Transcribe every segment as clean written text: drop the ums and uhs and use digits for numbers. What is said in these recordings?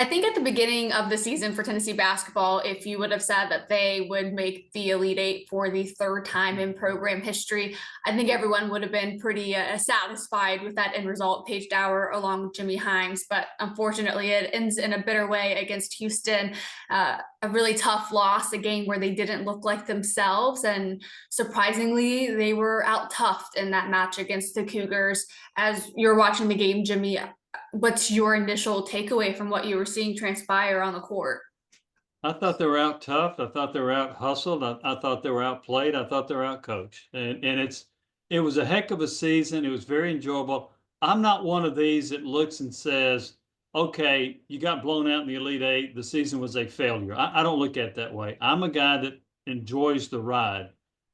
I think at the beginning of the season for Tennessee basketball, if you would have said that they would make the Elite Eight for the third time in program history, I think everyone would have been pretty satisfied with that end result. Paige Dower along with Jimmy Himes, but unfortunately, it ends in a bitter way against Houston. A really tough loss, a game where they didn't look like themselves, and surprisingly, they were out toughed in that match against the Cougars. As you're watching the game, Jimmy, what's your initial takeaway from what you were seeing transpire on the court? I thought they were out tough. I thought they were out hustled. I thought they were outplayed. I thought they were out coached. And it was a heck of a season. It was very enjoyable. I'm not one of these that looks and says, okay, you got blown out in the Elite Eight. The season was a failure. I don't look at it that way. I'm a guy that enjoys the ride.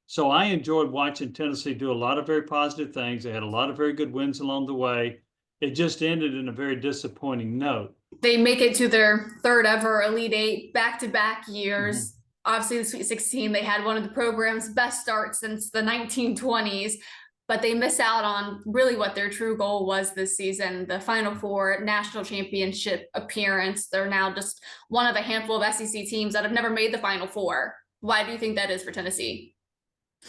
So I enjoyed watching Tennessee do a lot of very positive things. They had a lot of very good wins along the way. It just ended in a very disappointing note. They make it to their third ever Elite Eight back-to-back Mhm. years. Obviously, the Sweet 16, they had one of the program's best starts since the 1920s, but they miss out on really what their true goal was this season, the Final Four national championship appearance. They're now just one of a handful of SEC teams that have never made the Final Four. Why do you think that is for Tennessee?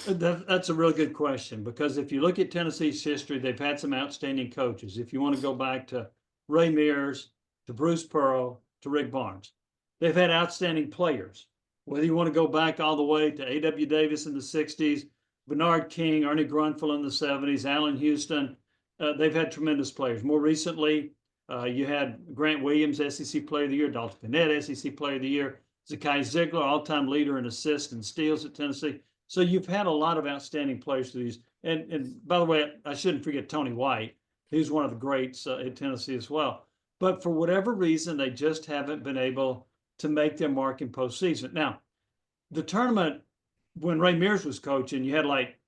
That's a really good question, because if you look at Tennessee's history, they've had some outstanding coaches. If you want to go back to Ray Mears, to Bruce Pearl, to Rick Barnes, they've had outstanding players. Whether you want to go back all the way to A.W. Davis in the 60s, Bernard King, Ernie Grunfeld in the 70s, Allen Houston, they've had tremendous players. More recently, you had Grant Williams, SEC Player of the Year, Dalton Gannett, SEC Player of the Year, Zakai Ziegler, all-time leader in assists and steals at Tennessee. So you've had a lot of outstanding players through these. And by the way, I shouldn't forget Tony White. He's one of the greats at Tennessee as well. But for whatever reason, they just haven't been able to make their mark in postseason. Now, the tournament, when Ray Mears was coaching, you had like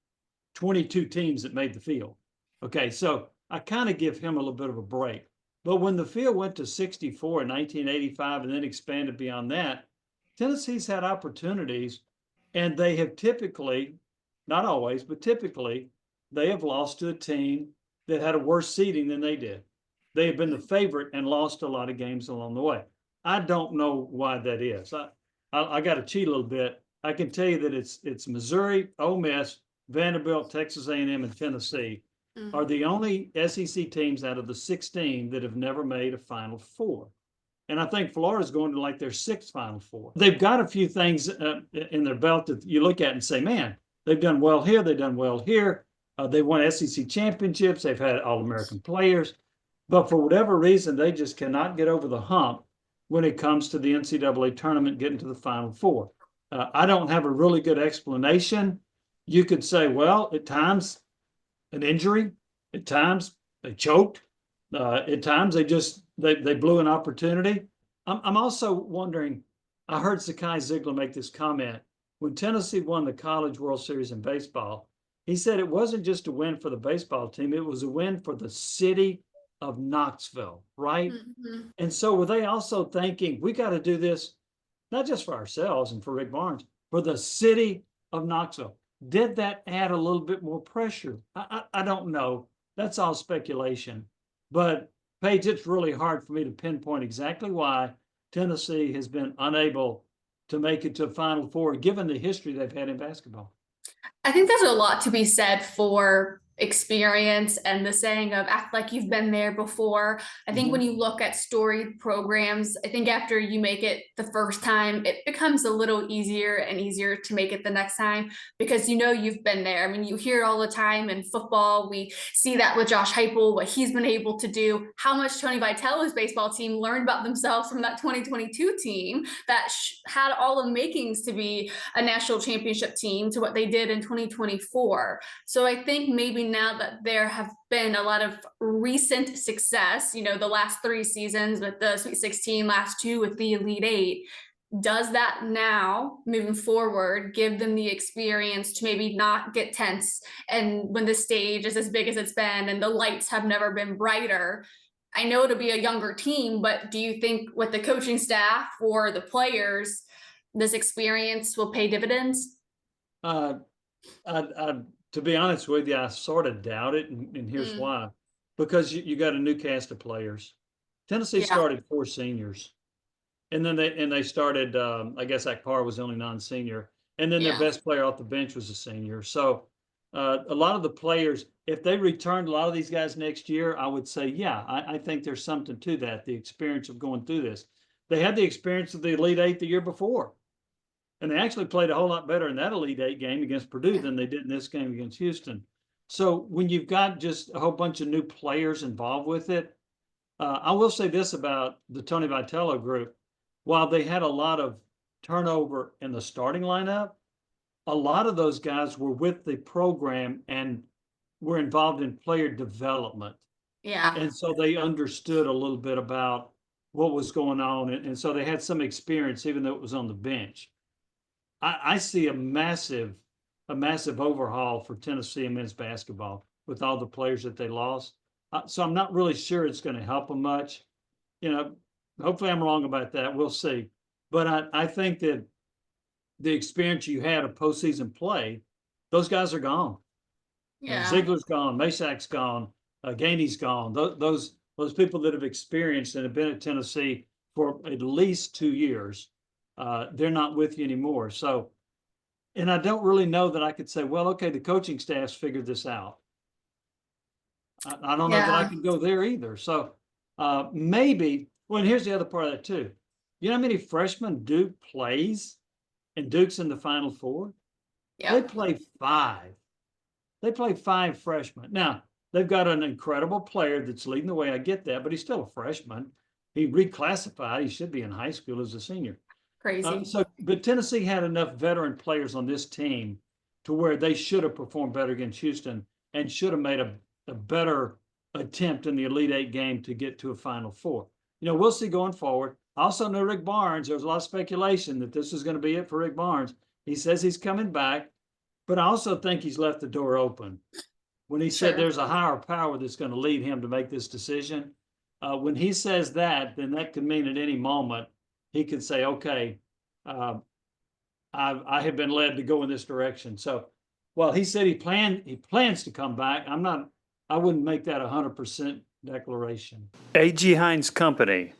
22 teams that made the field. Okay, so I kind of give him a little bit of a break. But when the field went to 64 in 1985 and then expanded beyond that, Tennessee's had opportunities, and they have typically, not always, but typically, they have lost to a team that had a worse seeding than they did. They have been the favorite and lost a lot of games along the way. I don't know why that is. I got to cheat a little bit. I can tell you that it's Missouri, Ole Miss, Vanderbilt, Texas A&M, and Tennessee are the only SEC teams out of the 16 that have never made a Final Four. And I think Florida's going to like their sixth Final Four. They've got a few things in their belt that you look at and say, man, they've done well here. They've done well here. They won SEC championships. They've had All-American players. But for whatever reason, they just cannot get over the hump when it comes to the NCAA tournament getting to the Final Four. I don't have a really good explanation. You could say, well, at times an injury, at times they choked, at times they blew an opportunity. I'm also wondering. I heard Zakai Ziegler make this comment when Tennessee won the College World Series in baseball. He said it wasn't just a win for the baseball team; it was a win for the city of Knoxville, right? Mm-hmm. And so were they also thinking we got to do this not just for ourselves and for Rick Barnes, for the city of Knoxville? Did that add a little bit more pressure? I don't know. That's all speculation. But Paige, it's really hard for me to pinpoint exactly why Tennessee has been unable to make it to Final Four, given the history they've had in basketball. I think there's a lot to be said for experience and the saying of act like you've been there before. I think when Mhm. you look at storied programs, I think after you make it the first time, it becomes a little easier and easier to make it the next time because you know you've been there. I mean, you hear it all the time in football. We see that with Josh Heupel, what he's been able to do, how much Tony Vitello's baseball team learned about themselves from that 2022 team that had all the makings to be a national championship team to what they did in 2024. So I think maybe now that there have been a lot of recent success, you know, the last 3 seasons with the Sweet 16, last 2 with the Elite Eight, does that now moving forward give them the experience to maybe not get tense, and when the stage is as big as it's been and the lights have never been brighter? I know it'll be a younger team, but do you think with the coaching staff or the players, this experience will pay dividends? Uh, to be honest with you, I sort of doubt it, and here's Mm, why. Because you got a new cast of players. Tennessee yeah. started 4 seniors. And then they started, I guess Akpar was the only non-senior, and then their Yeah. best player off the bench was a senior. So a lot of the players, if they returned a lot of these guys next year, I would say, yeah, I think there's something to that. The experience of going through this. They had the experience of the Elite Eight the year before, and they actually played a whole lot better in that Elite Eight game against Purdue than they did in this game against Houston. So when you've got just a whole bunch of new players involved with it, I will say this about the Tony Vitello group. While they had a lot of turnover in the starting lineup, a lot of those guys were with the program and were involved in player development. Yeah. And so they understood a little bit about what was going on. And so they had some experience, even though it was on the bench. I see a massive overhaul for Tennessee men's basketball with all the players that they lost. So I'm not really sure it's going to help them much. You know, hopefully I'm wrong about that. We'll see. But I think that the experience you had of postseason play, those guys are gone. Yeah. Ziegler's gone, Masak's gone, Gainey's gone. Those people that have experienced and have been at Tennessee for at least 2 years, they're not with you anymore. So, and I don't really know that I could say, well, okay, the coaching staff's figured this out. I don't know that I Yeah. can go there either. So maybe, well, and here's the other part of that too. You know how many freshmen Duke plays and Duke's in the Final Four? They Yep. play five. They play five freshmen. Now, they've got an incredible player that's leading the way. I get that, but he's still a freshman. He reclassified. He should be in high school as a senior. Crazy. But Tennessee had enough veteran players on this team to where they should have performed better against Houston and should have made a better attempt in the Elite Eight game to get to a Final Four. You know, we'll see going forward. I also know Rick Barnes. There was a lot of speculation that this is going to be it for Rick Barnes. He says he's coming back, but I also think he's left the door open. When he said Sure. there's a higher power that's going to lead him to make this decision, when he says that, then that could mean at any moment he could say, okay, I have been led to go in this direction. So, well, he said he plans to come back. I wouldn't make that 100% declaration. A.G. Hines Company.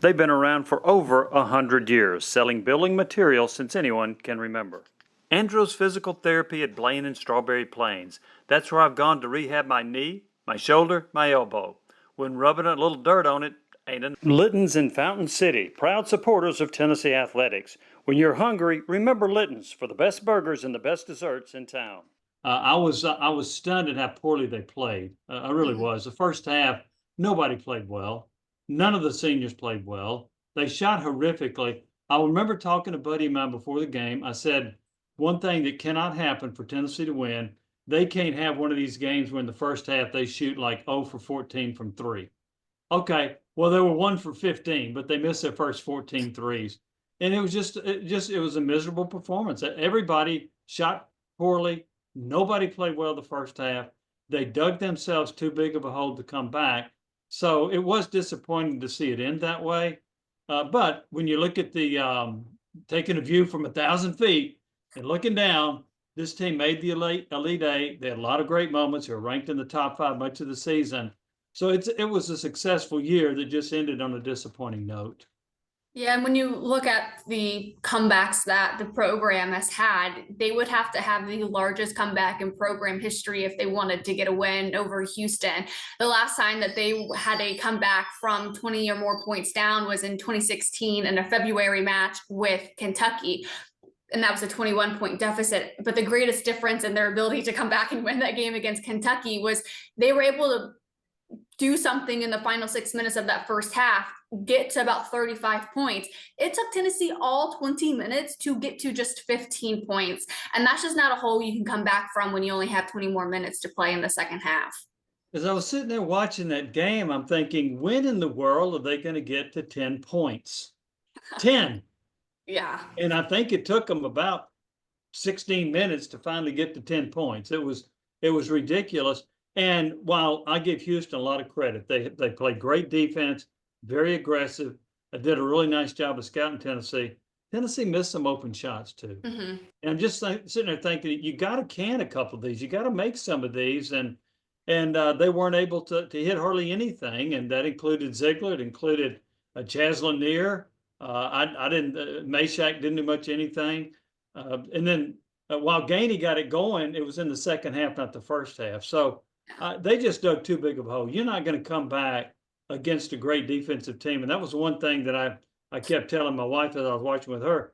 They've been around for over 100 years, selling building materials since anyone can remember. Andros Physical Therapy at Blaine and Strawberry Plains. That's where I've gone to rehab my knee, my shoulder, my elbow. When rubbing a little dirt on it, ain't enough. Litton's in Fountain City, proud supporters of Tennessee athletics. When you're hungry, remember Litton's for the best burgers and the best desserts in town. I was stunned at how poorly they played. I really was. The first half, nobody played well. None of the seniors played well. They shot horrifically. I remember talking to a buddy of mine before the game. I said, one thing that cannot happen for Tennessee to win, they can't have one of these games where in the first half they shoot like 0 for 14 from three. Okay, well, they were 1 for 15, but they missed their first 14 threes. And it was a miserable performance. Everybody shot poorly. Nobody played well the first half. They dug themselves too big of a hole to come back. So it was disappointing to see it end that way. But when you look at the taking a view from 1,000 feet and looking down, this team made the Elite Eight. They had a lot of great moments. They were ranked in the top 5 much of the season. So it was a successful year that just ended on a disappointing note. Yeah, and when you look at the comebacks that the program has had, they would have to have the largest comeback in program history if they wanted to get a win over Houston. The last time that they had a comeback from 20 or more points down was in 2016 in a February match with Kentucky. And that was a 21-point deficit. But the greatest difference in their ability to come back and win that game against Kentucky was they were able to do something in the final 6 minutes of that first half, get to about 35 points. It took Tennessee all 20 minutes to get to just 15 points. And that's just not a hole you can come back from when you only have 20 more minutes to play in the second half. As I was sitting there watching that game, I'm thinking, when in the world are they going to get to 10 points? 10. Yeah. And I think it took them about 16 minutes to finally get to 10 points. It was ridiculous. And while I give Houston a lot of credit, they played great defense, very aggressive. I did a really nice job of scouting Tennessee. Tennessee missed some open shots too. Mm-hmm. And I'm just sitting there thinking, you got to can a couple of these. You got to make some of these. And they weren't able to hit hardly anything. And that included Ziegler. It included Chaz Lanier. I didn't, Meshack didn't do much anything. And then while Gainey got it going, it was in the second half, not the first half. So they just dug too big of a hole. You're not going to come back against a great defensive team. And that was one thing that I kept telling my wife as I was watching with her.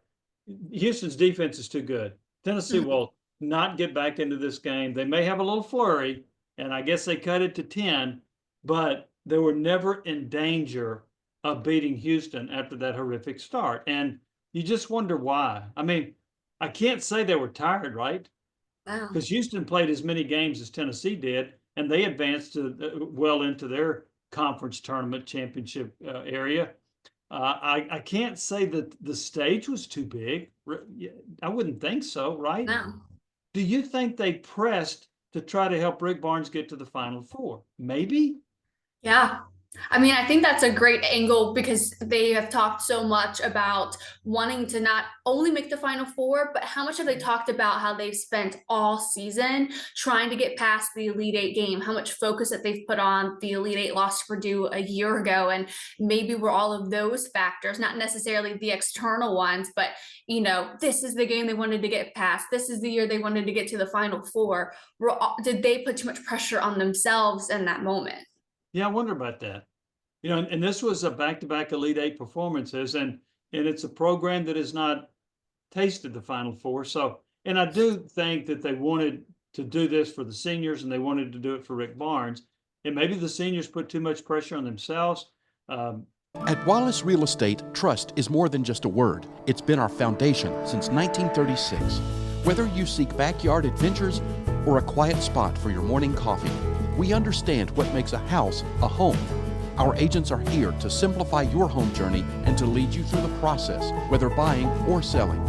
Houston's defense is too good. Tennessee will not get back into this game. They may have a little flurry, and I guess they cut it to 10, but they were never in danger of beating Houston after that horrific start. And you just wonder why. I mean, I can't say they were tired, right? Wow. Because Houston played as many games as Tennessee did, and they advanced to well into their conference tournament championship area. I can't say that the stage was too big. I wouldn't think so, right? No. Do you think they pressed to try to help Rick Barnes get to the Final Four? Maybe. Yeah. I mean, I think that's a great angle because they have talked so much about wanting to not only make the Final Four, but how much have they talked about how they've spent all season trying to get past the Elite Eight game, how much focus that they've put on the Elite Eight loss to Purdue a year ago. And maybe were all of those factors, not necessarily the external ones, but, this is the game they wanted to get past. This is the year they wanted to get to the Final Four. Did they put too much pressure on themselves in that moment? Yeah, I wonder about that. And this was a back-to-back Elite Eight performances, and it's a program that has not tasted the Final Four. So, and I do think that they wanted to do this for the seniors, and they wanted to do it for Rick Barnes. And maybe the seniors put too much pressure on themselves. At Wallace Real Estate, trust is more than just a word. It's been our foundation since 1936. Whether you seek backyard adventures or a quiet spot for your morning coffee, we understand what makes a house a home. Our agents are here to simplify your home journey and to lead you through the process, whether buying or selling.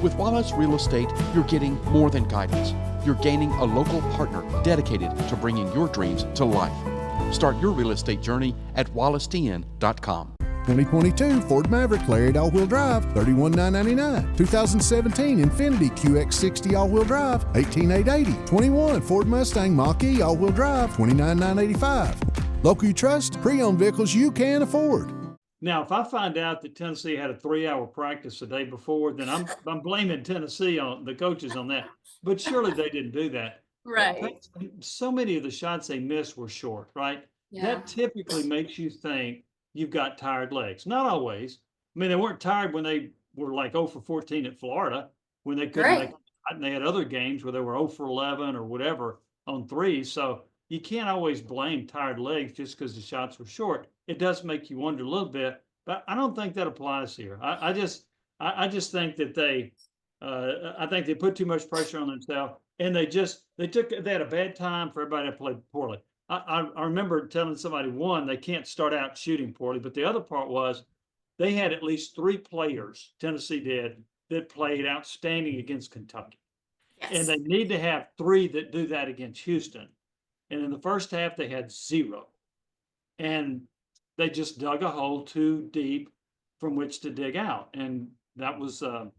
With Wallace Real Estate, you're getting more than guidance. You're gaining a local partner dedicated to bringing your dreams to life. Start your real estate journey at wallacetn.com. 2022 Ford Maverick Lariat all-wheel drive, $31,999. 2017 Infiniti QX60 all-wheel drive, $18,880. 21 Ford Mustang Mach-E all-wheel drive, $29,985. Local you trust, pre-owned vehicles you can afford. Now, if I find out that Tennessee had a 3-hour practice the day before, then I'm blaming Tennessee on the coaches on that. But surely they didn't do that. Right. So many of the shots they missed were short, right? Yeah. That typically makes you think you've got tired legs. Not always. I mean, they weren't tired when they were like 0 for 14 at Florida, when they couldn't make it. And they had other games where they were 0 for 11 or whatever on threes. So you can't always blame tired legs just because the shots were short. It does make you wonder a little bit, but I don't think that applies here. I just think that I think they put too much pressure on themselves, and they had a bad time for everybody that played poorly. I remember telling somebody, one, they can't start out shooting poorly, but the other part was they had at least 3 players, Tennessee did, that played outstanding against Kentucky. Yes. And they need to have 3 that do that against Houston. And in the first half, they had 0. And they just dug a hole too deep from which to dig out. And that was, and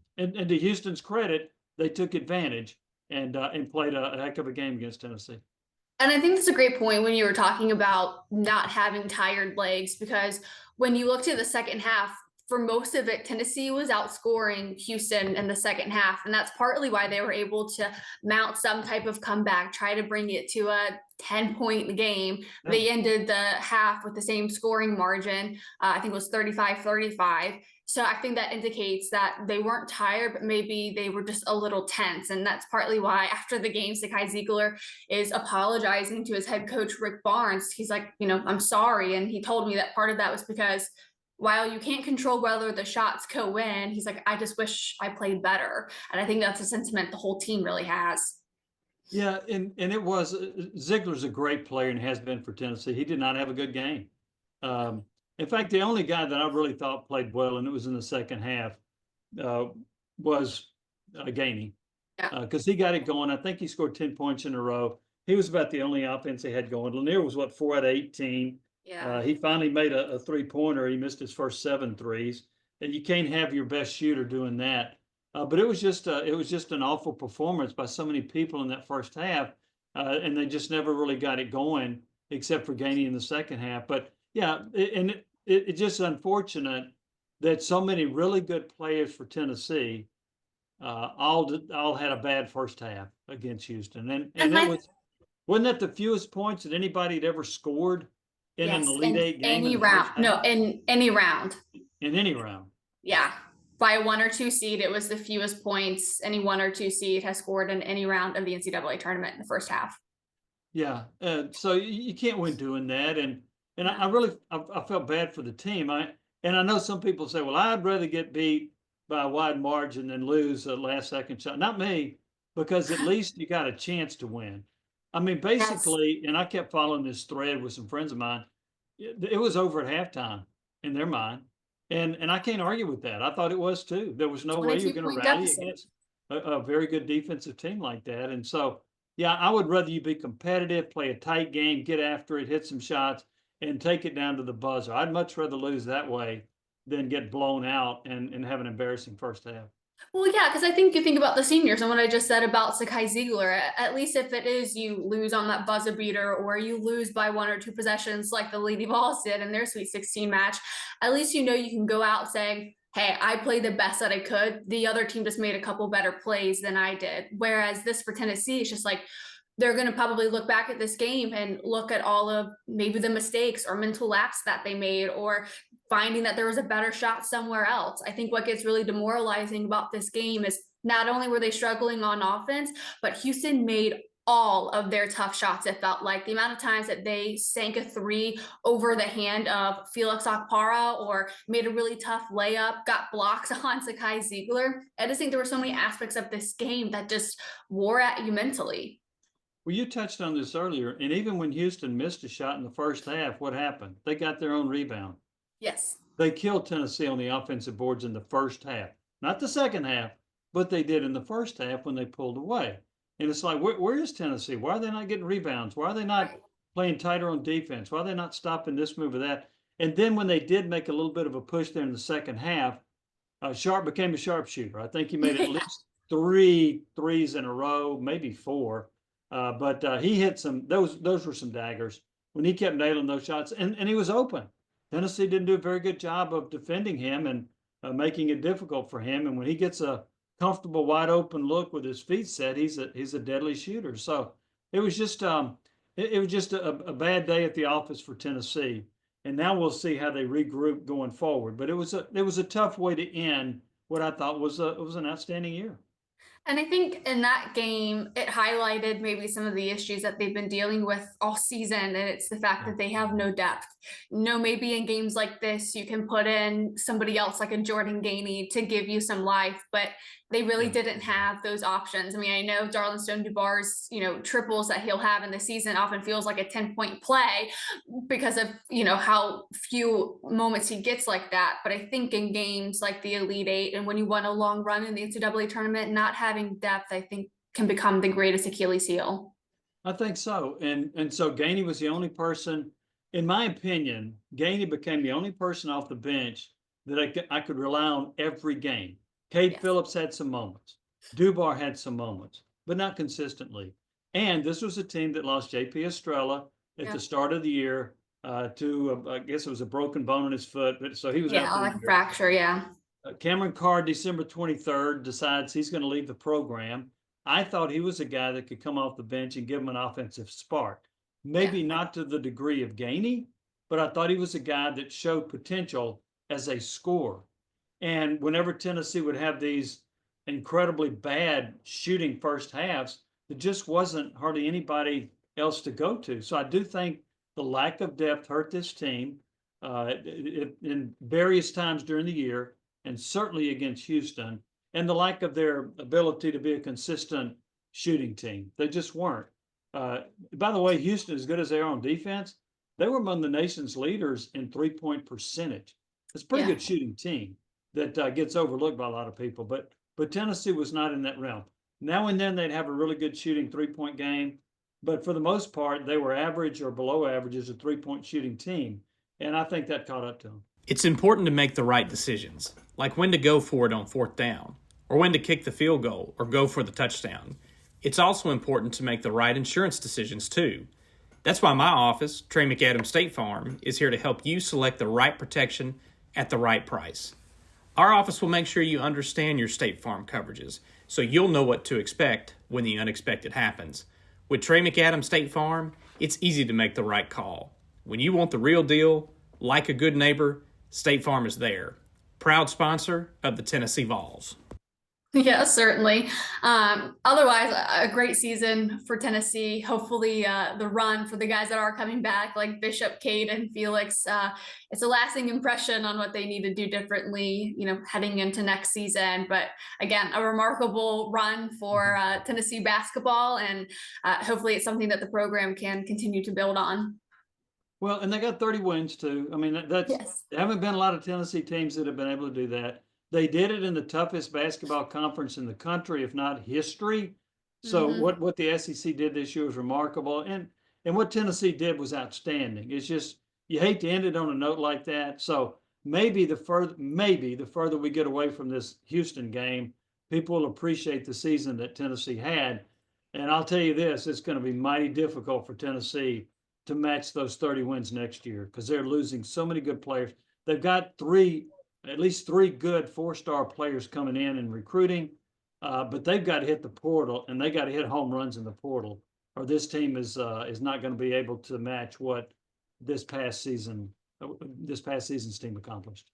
to Houston's credit, they took advantage and played a heck of a game against Tennessee. And I think that's a great point when you were talking about not having tired legs, because when you looked at the second half, for most of it, Tennessee was outscoring Houston in the second half. And that's partly why they were able to mount some type of comeback, try to bring it to a 10-point game. Yeah. They ended the half with the same scoring margin. I think it was 35-35. So I think that indicates that they weren't tired, but maybe they were just a little tense. And that's partly why after the game, Sakai Ziegler is apologizing to his head coach, Rick Barnes. He's like, I'm sorry. And he told me that part of that was because while you can't control whether the shots go in, he's like, I just wish I played better. And I think that's a sentiment the whole team really has. Yeah, and it was, Ziegler's a great player and has been for Tennessee. He did not have a good game. In fact, the only guy that I really thought played well, and it was in the second half, was Gainey. Yeah. Because he got it going. I think he scored 10 points in a row. He was about the only offense they had going. Lanier was, 4 out of 18. Yeah. He finally made a 3-pointer. He missed his first 7 threes. And you can't have your best shooter doing that. But it was just an awful performance by so many people in that first half, and they just never really got it going, except for Gainey in the second half. But yeah, it's just unfortunate that so many really good players for Tennessee all had a bad first half against Houston, and And it I wasn't that the fewest points that anybody had ever scored in an Yes, Elite in Eight game in any the first round. No, half in any round. in any round. Yeah. By a 1 or 2 seed, it was the fewest points any 1 or 2 seed has scored in any round of the NCAA tournament in the first half. Yeah, so you can't win doing that, and I really I felt bad for the team. I know some people say, well, I'd rather get beat by a wide margin than lose a last second shot. Not me, because at least you got a chance to win. I mean, Yes. basically, and I kept following this thread with some friends of mine. It was over at halftime in their mind, and I can't argue with that. I thought it was too. There was no way you're going to 22-point rally deficit. against a very good defensive team like that, and so. Yeah, I would rather you be competitive, play a tight game, get after it, hit some shots, and take it down to the buzzer. I'd much rather lose that way than get blown out and have an embarrassing first half. Well, yeah, because I think you think about the seniors and what I just said about Sakai Ziegler. At least if it is you lose on that buzzer beater or you lose by 1 or 2 possessions like the Lady Vols did in their Sweet 16 match, at least you know you can go out saying, hey, I played the best that I could. The other team just made a couple better plays than I did. Whereas this for Tennessee is just like, they're going to probably look back at this game and look at all of maybe the mistakes or mental lapse that they made or finding that there was a better shot somewhere else. I think what gets really demoralizing about this game is not only were they struggling on offense, but Houston made all of their tough shots. It felt like the amount of times that they sank a 3 over the hand of Felix Okpara or made a really tough layup, got blocks on Sakai Ziegler. I just think there were so many aspects of this game that just wore at you mentally. Well, you touched on this earlier, and even when Houston missed a shot in the first half, what happened? They got their own rebound. Yes. They killed Tennessee on the offensive boards in the first half. Not the second half, but they did in the first half when they pulled away. And it's like, where is Tennessee? Why are they not getting rebounds? Why are they not playing tighter on defense? Why are they not stopping this move or that? And then when they did make a little bit of a push there in the second half, Sharp became a sharpshooter. I think he made at least 3 threes in a row, maybe 4. But he hit some, those were some daggers when he kept nailing those shots, and he was open. Tennessee didn't do a very good job of defending him and making it difficult for him. And when he gets a comfortable, wide open look with his feet set, he's a deadly shooter. So it was just it was just a bad day at the office for Tennessee. And now we'll see how they regroup going forward. But it was a tough way to end what I thought was an outstanding year. And I think in that game, it highlighted maybe some of the issues that they've been dealing with all season. And it's the fact that they have no depth. Maybe in games like this, you can put in somebody else like a Jordan Gainey to give you some life, but they really didn't have those options. I mean, I know Darlin Stone Dubar's, triples that he'll have in the season often feels like a 10-point play because of, how few moments he gets like that. But I think in games like the Elite Eight and when you want a long run in the NCAA tournament, not having depth, I think can become the greatest Achilles heel. I think so. And so Gainey was the only person, in my opinion, Gainey became the only person off the bench that I could rely on every game. Cade Phillips had some moments. Dubar had some moments, but not consistently. And this was a team that lost J.P. Estrella at the start of the year to, I guess it was a broken bone in his foot. But so he was out. Like a fracture, Cameron Carr, December 23rd, decides he's going to leave the program. I thought he was a guy that could come off the bench and give him an offensive spark. Maybe not to the degree of Gainey, but I thought he was a guy that showed potential as a scorer. And whenever Tennessee would have these incredibly bad shooting first halves, there just wasn't hardly anybody else to go to. So I do think the lack of depth hurt this team in various times during the year, and certainly against Houston, and the lack of their ability to be a consistent shooting team. They just weren't. By the way, Houston, as good as they are on defense, they were among the nation's leaders in 3-point percentage. It's a pretty good shooting team that gets overlooked by a lot of people, but Tennessee was not in that realm. Now and then they'd have a really good shooting 3-point game, but for the most part, they were average or below average as a 3-point shooting team, and I think that caught up to them. It's important to make the right decisions, like when to go for it on 4th down, or when to kick the field goal or go for the touchdown. It's also important to make the right insurance decisions, too. That's why my office, Trey McAdams State Farm, is here to help you select the right protection at the right price. Our office will make sure you understand your State Farm coverages so you'll know what to expect when the unexpected happens. With Trey McAdams State Farm, it's easy to make the right call. When you want the real deal, like a good neighbor, State Farm is there. Proud sponsor of the Tennessee Vols. Yeah, certainly. Otherwise, a great season for Tennessee. Hopefully, the run for the guys that are coming back, like Bishop, Cade, and Felix, it's a lasting impression on what they need to do differently, heading into next season. But again, a remarkable run for Tennessee basketball, and hopefully it's something that the program can continue to build on. Well, and they got 30 wins too. I mean, that's Yes. there haven't been a lot of Tennessee teams that have been able to do that. They did it in the toughest basketball conference in the country, if not history. So what the SEC did this year was remarkable, and what Tennessee did was outstanding. It's just you hate to end it on a note like that. So maybe the further we get away from this Houston game, people will appreciate the season that Tennessee had. And I'll tell you this, it's going to be mighty difficult for Tennessee to match those 30 wins next year because they're losing so many good players. They've got at least three good 4-star players coming in and recruiting, but they've got to hit the portal and they got to hit home runs in the portal, or this team is not going to be able to match what this past season's team accomplished.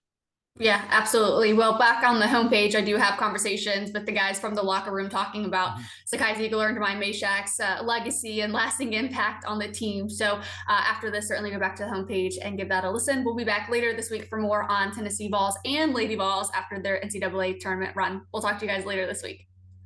Yeah, absolutely. Well, back on the homepage, I do have conversations with the guys from the locker room talking about Sakai Ziegler and Demai Mashak's legacy and lasting impact on the team. So after this, certainly go back to the homepage and give that a listen. We'll be back later this week for more on Tennessee Vols and Lady Vols after their NCAA tournament run. We'll talk to you guys later this week.